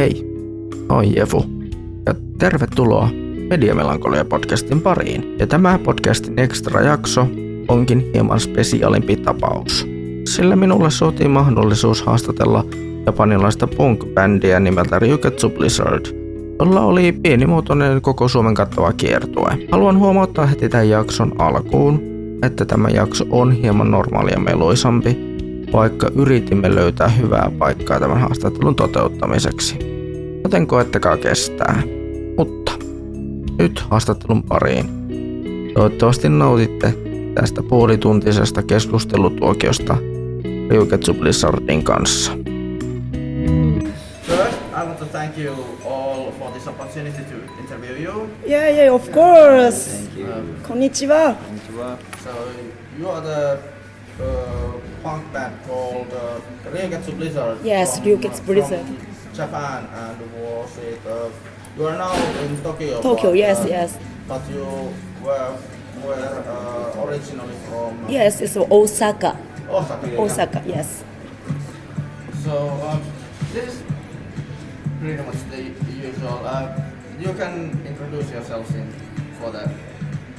Hei, olen Jefu ja tervetuloa Mediamelankolia podcastin pariin. Ja tämä podcastin extra jakso onkin hieman spesiaalimpi tapaus. Sillä minulle suotiin mahdollisuus haastatella japanilaista punkbändiä nimeltä Ryuketsu Blizzard, jolla oli pienimuotoinen koko Suomen kattava kiertue. Haluan huomauttaa heti tämän jakson alkuun, että tämä jakso on hieman normaalia meluisampi, vaikka yritimme löytää hyvää paikkaa tämän haastattelun toteuttamiseksi. Joten koettakaa kestää. Mutta nyt haastattelun pariin. Toivottavasti nautitte tästä puolituntisesta keskustelutuokiosta Ryuketsu Blizzardin kanssa. First, I want to thank you all for this opportunity to interview you. Yeah, of course. Thank you. Konnichiwa. So, you are the punk band called Ryuketsu Blizzard. Yes, Ryuketsu Blizzard. From Japan, and was it? You are now in Tokyo. Tokyo, but, yes, yes. But you were originally from. Yes, it's Osaka. Osaka. Yeah. Osaka, yes. So this is pretty much the usual. You can introduce yourself for the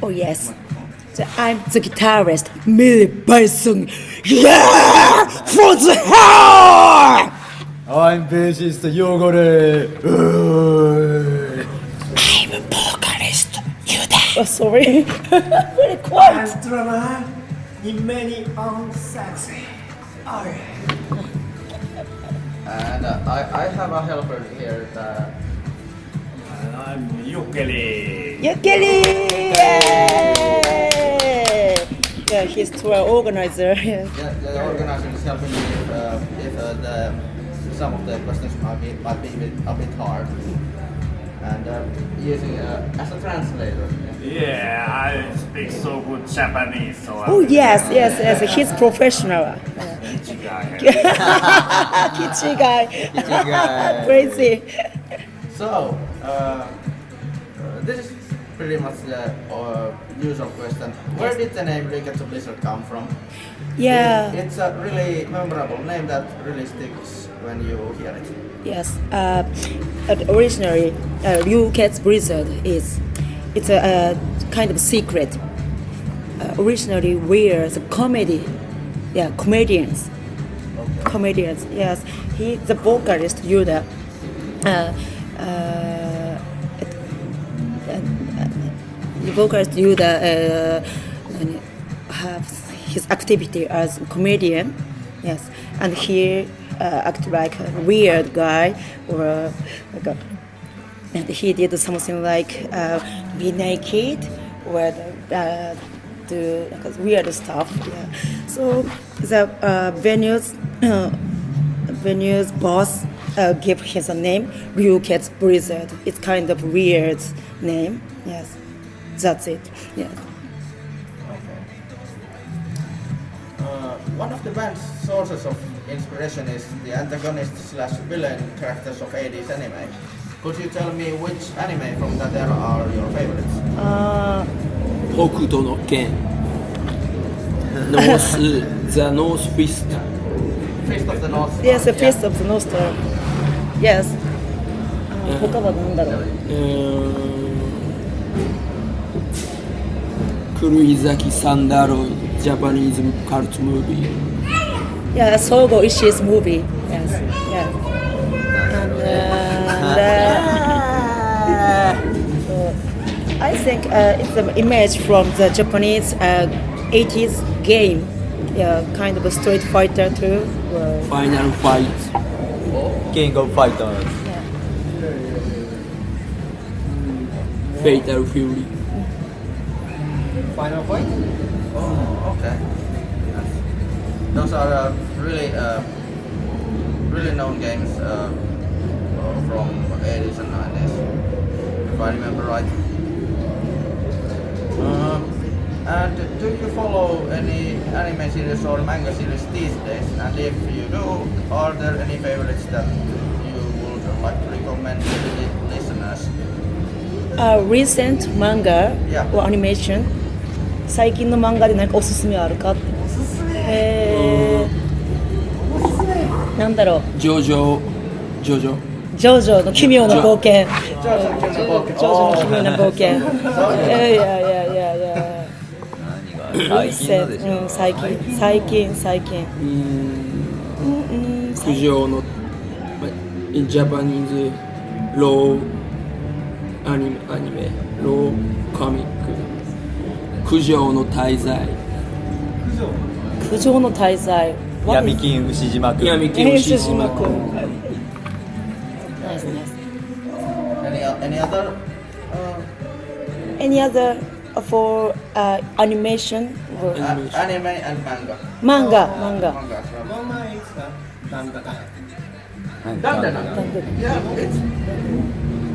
Oh yes. microphone. So I'm the guitarist, Millie Bison. Yeah, for the hell! I'm bassist Yogore. I'm a vocalist. You there? Oh, sorry. Very quiet. Drummer in many unsexy. And I have a helper here. And I'm Yukeli. Yukeli! Yeah, he's tour organizer. Yeah. The organizer is helping me if some of the questions might be a bit hard. And using as a translator. Yeah, I speak so good Japanese, so Oh yes, he's professional. Kichi guy. Crazy. So this is pretty much the usual question. Where did the name Ryuketsu Blizzard come from? Yeah. It's a really memorable name that really sticks when you hear it. Yes. Originally, Ryuketsu Blizzard it's a kind of secret. Originally, we're the comedians. Okay. Comedians. Yes. The vocalist Yuda. The vocalist Yuda has his activity as a comedian. Yes, and he act like a weird guy, or and he did something like be naked or do like weird stuff. Yeah. So the venue's boss gave his name Ryuketsu Blizzard. It's kind of weird name. Yes, that's it. Yeah. One of the band's sources of inspiration is the antagonist/villain characters of 80s anime. Could you tell me which anime from that era are your favorites? 北斗の拳 The North Fist Fist of the North Star. Yes, the Fist of the North Star. Yes. 他は何だろう。黒崎サンダロイ Japanese cult movie. Yeah, Sogo Ishii's movie. Yes. Yeah. And I think it's an image from the Japanese 80s game. Yeah, kind of a Street Fighter 2. Final Fight King of Fighters. Yeah. Fatal Fury. Final Fight? Oh, okay. Those are really known games from 80s and 90s, if I remember right. And do you follow any anime series or manga series these days? And if you do, are there any favorites that you would like to recommend to the listeners? Recent manga or animation. 最近の漫画で何かおすすめあるかって。なんだろう。ジョジョジョジョの奇妙な冒険。ジョジョの奇妙な冒険。ジョジョの奇妙な冒険。いやいやいやいやいや。最近のでしょ。最近。苦情の in Japanese low アニメ low comic 苦情の滞在。苦情の滞在。闇金牛島くん。闇金牛島くん。Nice. Any other for animation? anime and manga? Manga. Yeah, it's.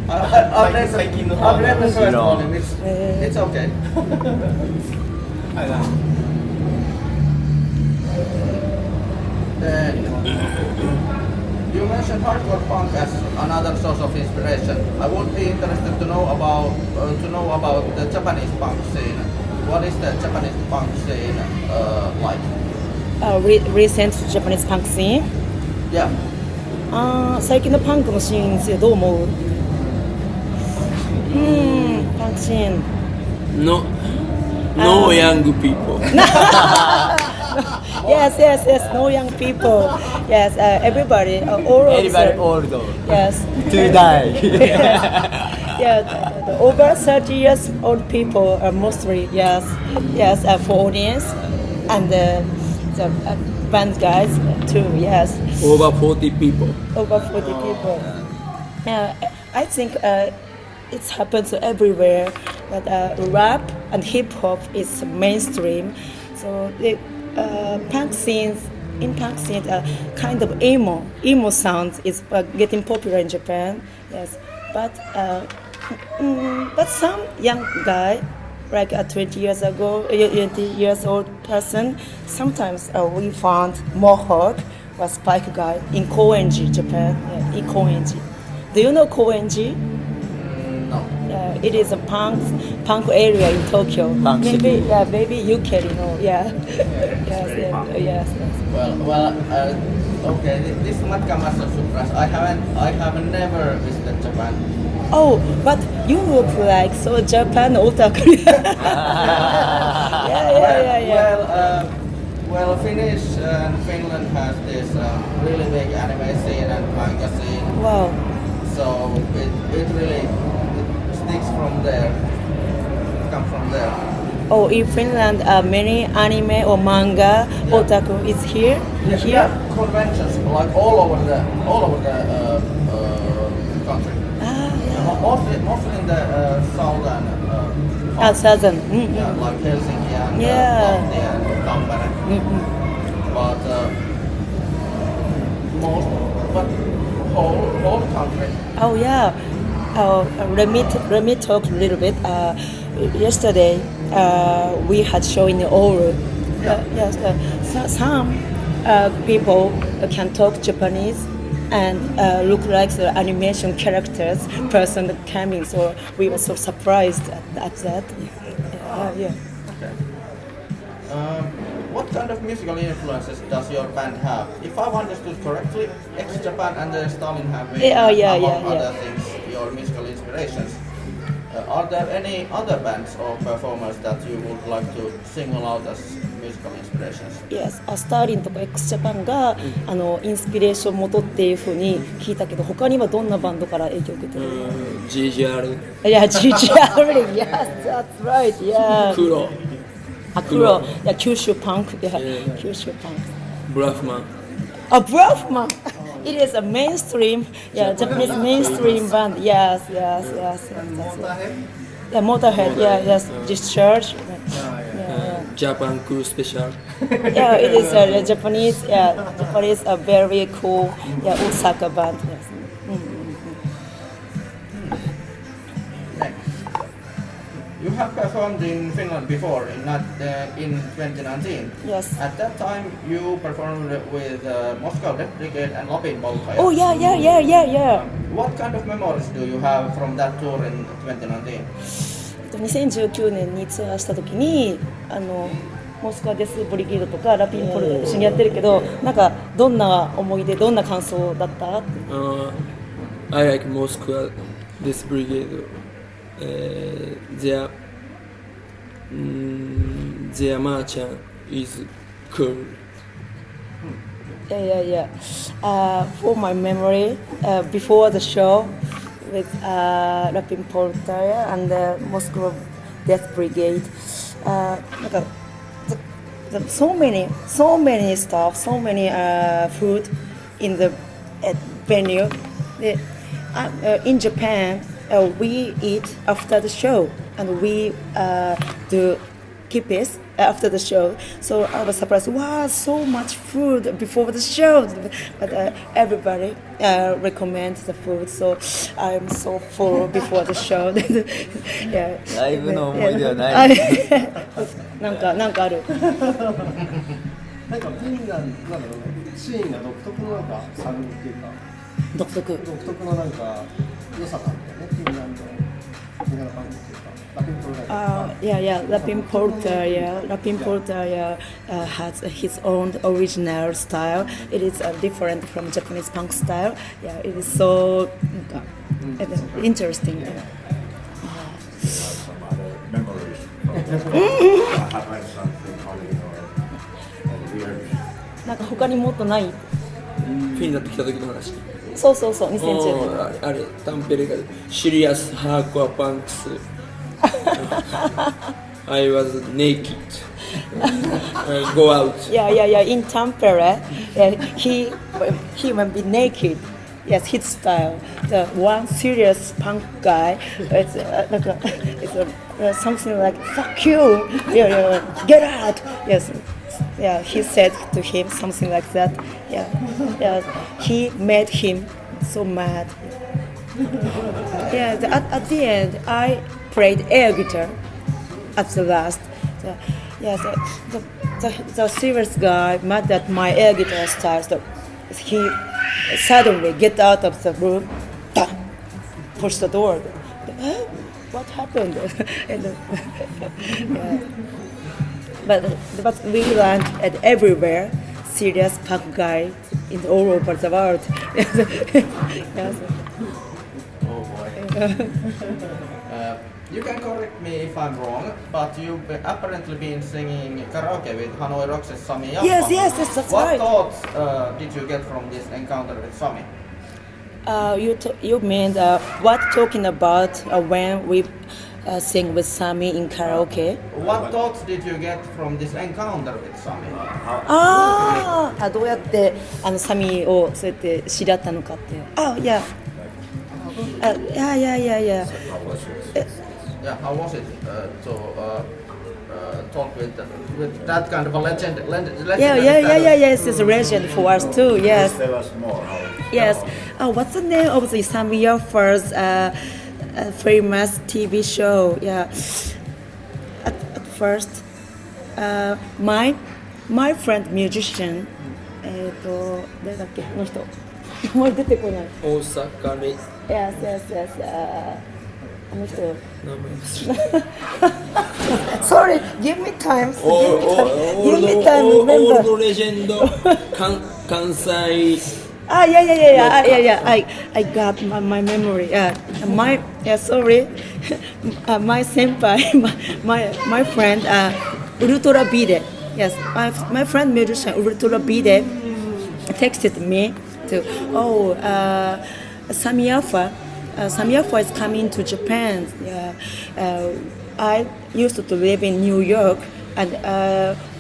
I've read the first volume. It's okay. You mentioned hardcore punk as another source of inspiration. I would be interested to know about the Japanese punk scene. What is the Japanese punk scene like? Recent Japanese punk scene? Yeah. 最近のパンクのシーンについてどう思う？パンクシーン。No young people. Yes. No young people. Yes, everybody. All old. Yes. To die. Yeah, over 30 years old people are mostly yes, for audience, and the band guys too. Yes. Over 40 people. I think it happens everywhere. That rap and hip hop is mainstream. So the punk scenes kind of emo sound is getting popular in Japan. Yes, but some young guy, like a 20 years old person, sometimes we found Mohawk or Spike guy in Koenji, Japan. Yeah, in Koenji. Do you know Koenji? No. It is a punk area in Tokyo. Punk city. Maybe you can know. Yeah. Yes. Well. Okay. This might come as a surprise. I have never visited Japan. Oh, but you look like so Japan otaku. Yeah. Well, Finnish and Finland has this really big anime scene and manga scene. Wow. So it really sticks from there. Come from there. Oh, in Finland, many anime or manga otaku is here. Yeah, conventions like all over the country. Mostly in the southern. Southern. Yeah, like Helsinki and Lahti and Tampere. But whole country. Oh yeah. Let me talk a little bit. Yesterday, we had show in the Oulu. Yes. Some people can talk Japanese and look like the animation characters person coming. So we were so surprised at that. Yeah. Okay. What kind of musical influences does your band have? If I've understood correctly, ex-Japan and the Stalin have been, among other things, your musical inspirations. Are there any other bands or performers that you would like to single out as musical inspirations? Yes, スターリンとか X-Japan がインスピレーション元っていう風に聞いたけど、他にはどんなバンドから影響を受けてるGGR. Yeah, GGR. Yes, that's right. Yeah. 黒。黒. Yeah, Kyushu punk. Yeah, Kyushu punk. Braffman. Braffman. It is a mainstream, Japanese mainstream band. Yes. That's it. Yeah, Motorhead. Yes. Discharge. Japan Cool Special. Yeah, it is a Japanese. Yeah, Japanese a very cool. Yeah, Osaka band. Yes. You have performed in Finland before in 2019. Yes. At that time, you performed with Moscow Death Brigade and Lapin Polka. Oh yeah. What kind of memories do you have from that tour in 2019? 2019年にツアーした時にモスクワデスブリゲードとかラピンポルカと一緒にやってるけど、なんかどんな思い出、どんな感想だった？ I like Moscow. This brigade. Their marchand is cool. Yeah. For my memory, before the show with Rapping Porter and the Moscow Death Brigade, so many stuff, so many food in the venue. In Japan, we eat after the show, and we do kipis after the show. So I was surprised. Wow, so much food before the show! But everybody recommends the food, so I'm so full before the show. Yeah. ライブの思い出はない。なんかある。なんかフィンランドのシーンが独特のなんかサウンドっていうか独特のなんか良さがあるんだよね、フィンランドのパンクっていうかラピンポルタRapping Porter has his own original style. It is different from Japanese punk style. Yeah, it is so interesting. Some other memories from happened something funny or weird. なんか他にもっとない？フィンランド来た時の話。そう2010年。あれタンペレがシリアスハーコアパンクス。I was naked. I go out. Yeah. In Tampere, he will be naked. Yes, his style. The one serious punk guy. It's something like "fuck you." Yeah, get out. Yes. Yeah, he said to him something like that. Yeah. He made him so mad. Yeah. At the end, I played air guitar at the last. The serious guy mad at my air guitar style. So he suddenly get out of the room, push the door. What happened? But we learned at everywhere serious punk guys in all over the world. Yes. Oh boy. You can correct me if I'm wrong, but you've apparently been singing karaoke with Hanoi Rock's Sami Yappa. Yes, that's what right. What thoughts did you get from this encounter with Sami? You mean what talking about when we sing with Sami in karaoke? What thoughts did you get from this encounter with Sami? どうやってサミをそうやって知り合ったのかって。Yeah. Yeah, how was it to talk with that kind of a legend? Yes, it's a legend for us too. Yes. Tell us more. Yes. What's the name of the Sami Yappa's famous TV show? Yeah. At first, my friend musician. 誰だっけこの人。もう出てこない。大阪で Yes. あの人。Sorry, give me time. Give me time. Remember. Old legend. 関西 Yeah. I got my memory. Sorry. My senpai, my friend, Ultra Bide. Yes, my friend musician Ultra Bide texted me to Sami Yappa. Sami Yappa is coming to Japan. I used to live in New York, and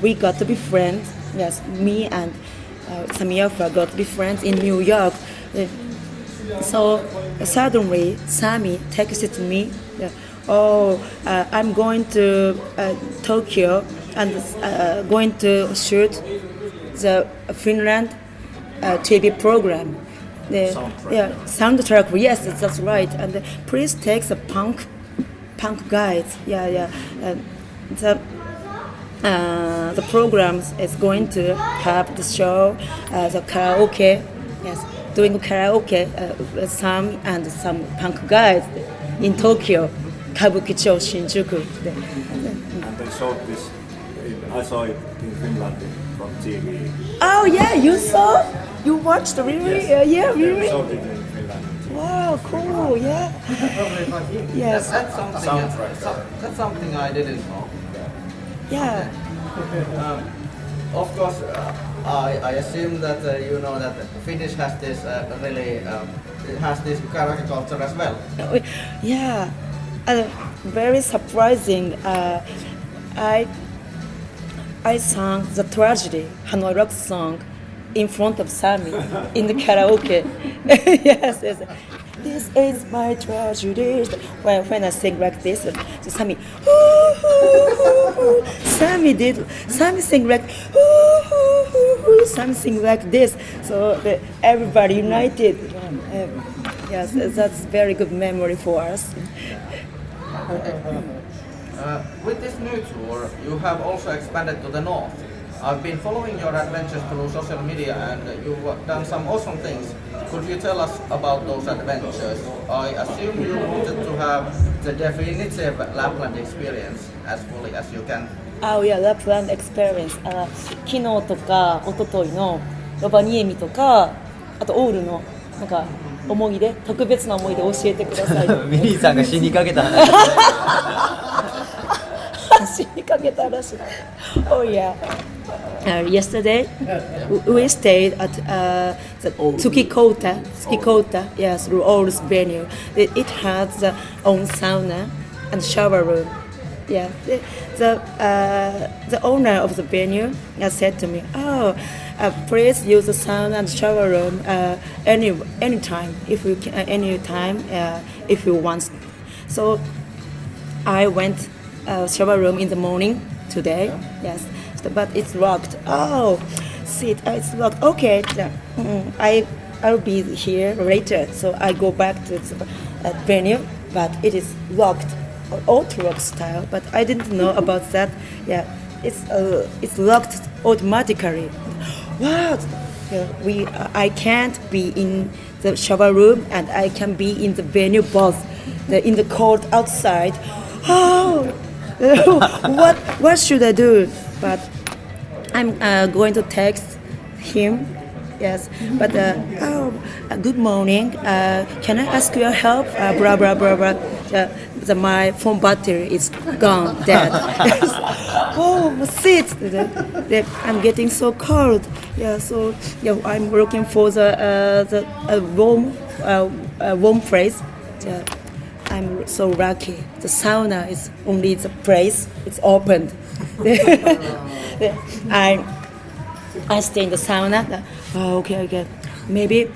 we got to be friends. Yes, me and Sami Yappa got to be friends in New York. So suddenly, Sami texted me. I'm going to Tokyo and going to shoot the Finland TV program. Soundtrack. Yes, that's right. And please take the punk guys. The program is going to have the show, the karaoke. Yes, doing karaoke with some punk guys in Tokyo, Kabukicho, Shinjuku. And they showed this. I saw it in Finland from TV. Oh yeah, you saw? You watched really? Yes. Yeah, really. They showed it in Finland. Wow. cool. Yeah. Yes. That's something I didn't know. Yeah. Of course, I assume that you know that Finnish has this really it has this karaoke culture as well. Yeah. Very surprising. I sang the tragedy Hanoi rock song in front of Sami in the karaoke. Yes. This is my tragedy. When I sing like this, so Sami, Sami sing like, Sami sing like this. So everybody united. Yes, that's very good memory for us. With this new tour, you have also expanded to the north. I've been following your adventures through social media and you've done some awesome things. Could you tell us about those adventures? I assume you wanted to have the definitive Lapland experience as fully as you can. Oh yeah, Lapland experience. 昨日とか一昨日のロバニエミとか、あとオールのなんか思い出、特別な思い出教えてください。ミリーさんが死にかけた話。死にかけた話。Oh yeah. Yesterday, we stayed at the Tsukikota, yes, old venue. It has its own sauna and shower room. Yeah, the owner of the venue said to me, "Oh, please use the sauna and shower room anytime if you can, if you want." So I went shower room in the morning today. Yes. But it's locked. Oh, see, it's locked. Okay, I'll be here later. So I go back to the venue, but it is locked, Orthodox style. But I didn't know about that. Yeah, it's locked automatically. What? Yeah, I can't be in the shower room and I can be in the venue both, in the court outside. Oh, what should I do? But I'm going to text him. Yes, but good morning. Can I ask your help? Blah blah blah blah. My phone battery is gone, dead. Oh, sit! I'm getting so cold. Yeah, so yeah, I'm looking for the warm place. Yeah, I'm so lucky. The sauna is only the place. It's opened. I stay in the sauna. Oh, okay. Maybe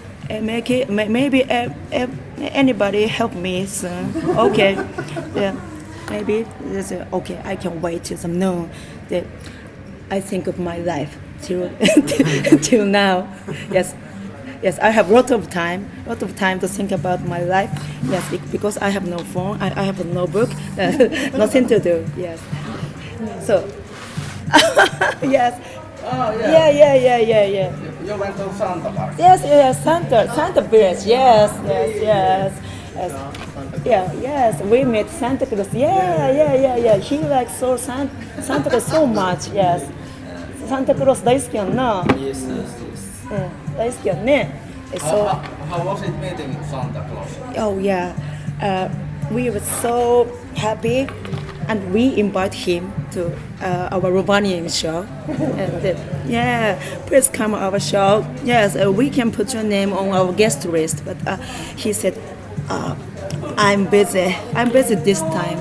anybody help me soon. Okay, yeah. Maybe okay. I can wait till some noon. I think of my life till now. Yes. I have a lot of time to think about my life. Yes, because I have no phone. I have no book. Nothing to do. Yes. So. Yes. Oh yeah. Yeah. You went to Santa Park. Yes, Santa Village. Yes. Yes. We met Santa Claus. Yeah. He likes Santa Claus so much. Yes. Santa Claus 大好きやんな。Yes. 大好きやんね。So. How was it meeting Santa Claus? Oh yeah. We were so happy. And we invite him to our Rovaniemi show. And please come to our show. Yes, we can put your name on our guest list. But he said, I'm busy this time.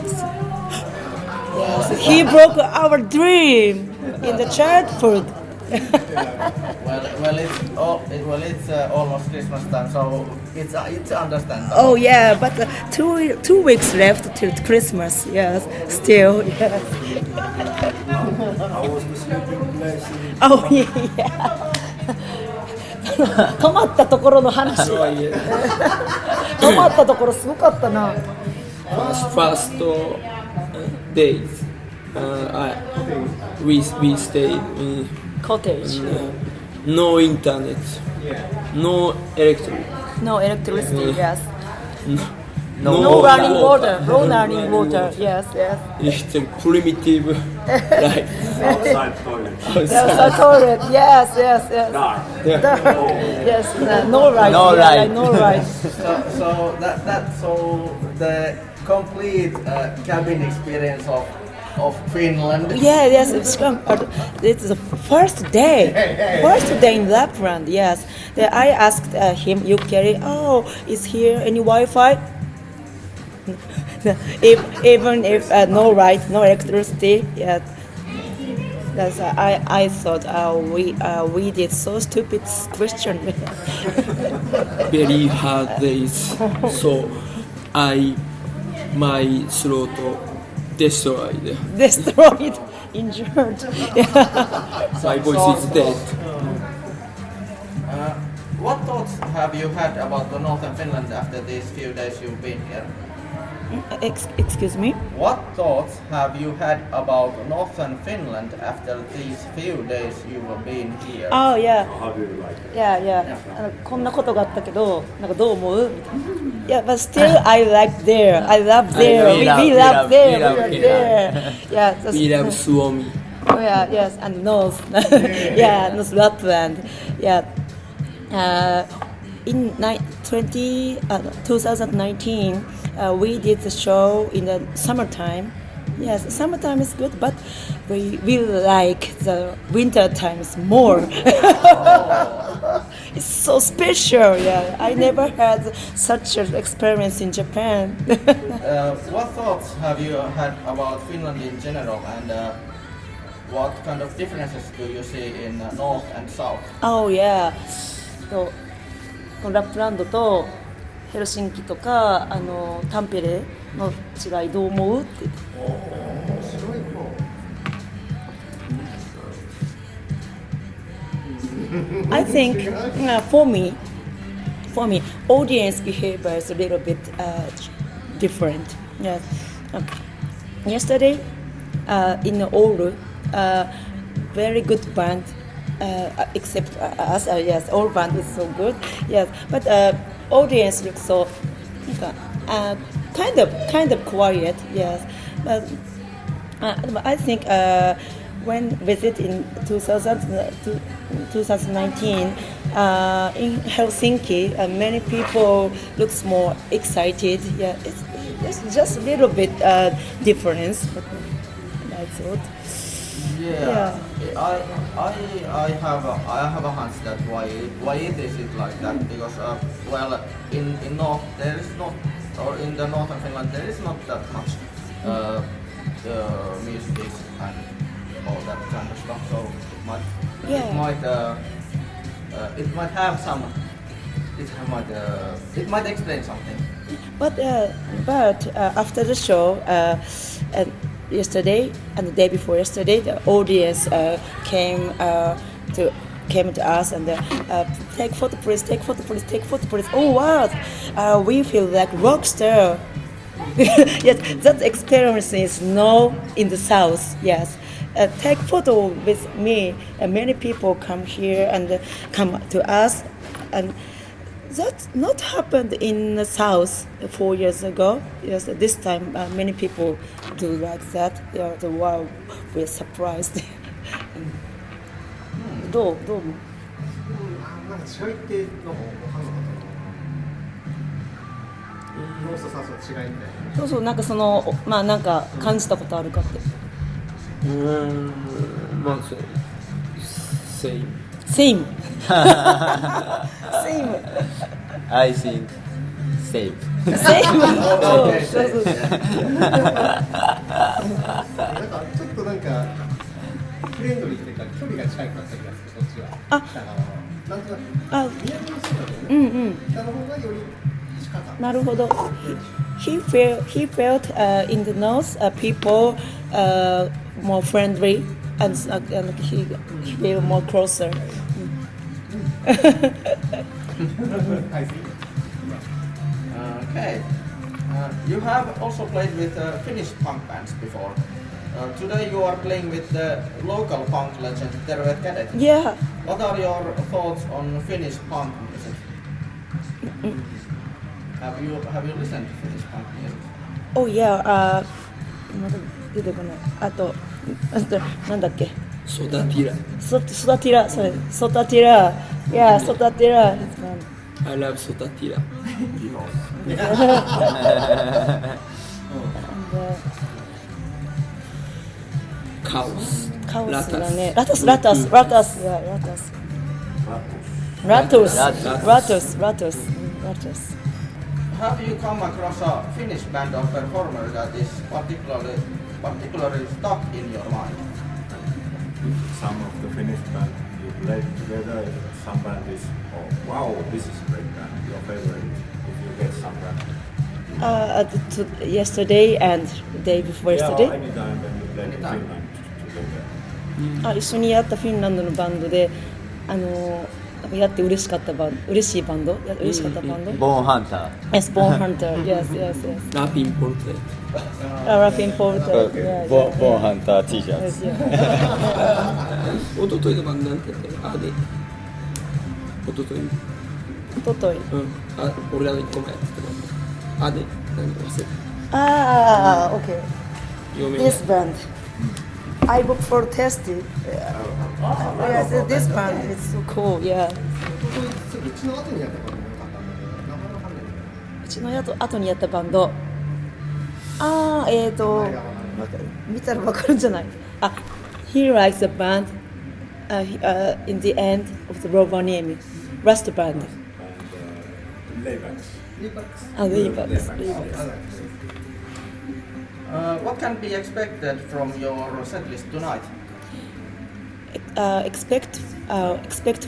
Yes, he broke our dream in the childhood. Well, it's almost Christmas time, so it's understandable. Oh yeah, but 2 weeks left till Christmas. Yes, still. Yes. How was the sleeping place? Oh yeah. 泊まったところの話。泊まったところすごかったな。First days, we stayed in Cottage. No internet, no electric, No electricity. Yes. No running water. No running water. Yes. It's a primitive life. Outside toilet. There's a toilet. Yes. Dark. Yes. No ride. No Yeah, ride. No ride. So that's the complete cabin experience of Finland. Yes. It's the first day in Lapland. Yes. I asked him, Yukari, is here any Wi-Fi? Even if no light, no electricity. Yeah. That's I thought we did so stupid question. Very hard days. So my throat destroyed. Destroyed, injured. My voice is dead. What thoughts have you had about the northern Finland after these few days you've been here? Excuse me? What thoughts have you had about northern Finland after these few days you've been here? Oh yeah. How do you like it? Yeah. こんなことがあったけど、なんかどう思う? Yeah, but still I like there. I love there. We love there. We are there. Yeah. We love Suomi. Oh, yeah, yes, and North. Yeah, North Lapland. Yeah. In 2019, we did the show in the summertime. Yes, summertime is good, but we like the winter times more. It's so special. Yeah, I never had such an experience in Japan. What thoughts have you had about Finland in general, and what kind of differences do you see in north and south? Oh yeah. ラップランドとヘルシンキとかタンペレの違いどう思うって。I think for me, audience behavior is a little bit different. Yes. Yesterday, in Oulu, very good band. Except us, yes, all band is so good. Yes, but audience looks so kind of quiet. Yes, but I think when visit in 2019 in Helsinki, many people looks more excited. Yeah, it's just a little bit difference. But I thought. Yeah. I have a hunch that why it is like that, because in north there is not, or in the northern Finland there is not that much music and all that kind of stuff, so it might have some, it might explain something. But after the show, yesterday and the day before yesterday, the audience came to us and take photo please. Oh wow, we feel like rock star. Yes, that experience is no in the south. Yes, take photo with me. Many people come here and come to us, and that not happened in the south 4 years ago. Yes, this time many people do like that. Yeah, wow, we're surprised. どうも。なんか違いってなんか分かんなかったな。ノースとサウスの違いみたいな。そうなんかなんか感じたことあるかって。まあsame. Same. I think same. Same. そう。なんかちょっとなんかフレンドリーっていうか距離が近いかった気がする、そっちは。北側は。なんとなく南の人だと北の方がより近かった。なるほど。He felt in the north people more friendly and he feel more closer. Okay. You have also played with Finnish punk bands before. Today you are playing with the local punk legend Terveet Kädet. Yeah. What are your thoughts on Finnish punk music? Have you listened to Finnish punk music? Oh yeah, まだ出てこない。あとなんだっけ。ソタティラ。ソタティラ、それ。ソタティラ。Yeah, ソタティラ。I love ソタティラ。カオス。カオスだね。ラタス。Have you come across a Finnish band or performer that is particularly stuck in your mind? Some of the Finnish band you played together, if some band is, oh wow, this is a great band, your favorite, if you get some band. Yesterday and the day before yesterday. Yeah, anytime when you played in Finland together. 一緒にやったフィンランドのバンドでやって嬉しかったバンド。嬉しかったバンド。ボーンハンター。Yes, Born Hunter. Yes. ラピンポルトレーラピンポルト。ボーンハンター T シャツ。おとといのバンドなんて言ったの？あで。おととい。俺らの1個前やってた。あで何か忘れた。Okay. This band. I booked for testing. Yes, this band is so cool. Yeah. うちの後にやったこともよかったんだけど、名前わかんないんだよ。うちの後にやったバンド。見たらわかるんじゃない？He likes the band. In the end of the Rover name, Rust band. Laybacks. Laybacks. What can be expected from your setlist tonight? Expect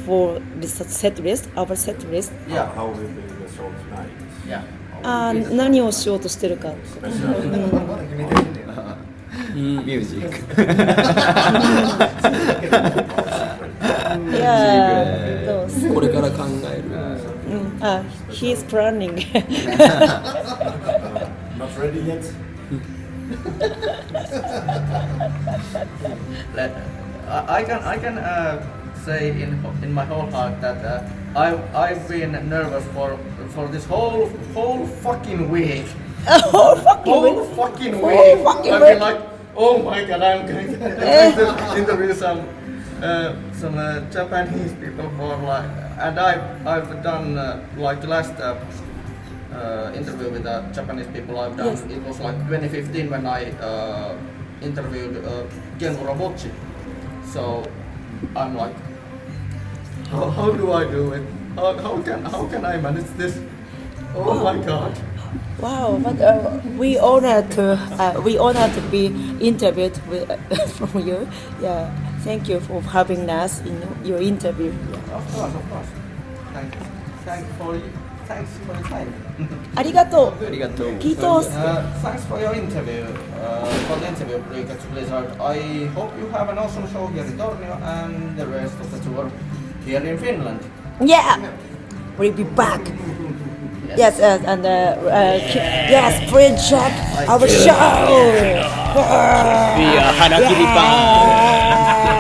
for the set list, our set list. Yeah. How will be the show tonight? Yeah. 何をしようとしてるか。まだ決めてるんだよ。ミュージック。Yeah. これから考える。He's planning. Not ready yet? I can say in my whole heart that I've been nervous for this whole fucking week. Whole fucking week. I've been like, oh my god, I'm going to interview some Japanese people for like, and I've done like last interview with the Japanese people I've done. Yes. It was like 2015 when I interviewed Ken Urabochi. So I'm like, how do I do it? How can I manage this? Oh my god! Wow, but we honored to be interviewed from you. Yeah, thank you for having us in your interview. Yeah. Of course. Thanks for your time. ありがとう。Thanks for your interview. For the interview, Ryuketsu Blizzard. I hope you have an awesome show here in Tornio and the rest of the tour here in Finland. Yeah, we'll be back. Yes, and yes, please check our show. We are Harakiri Band.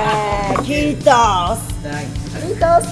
Kiitos. Thanks. Kiitos.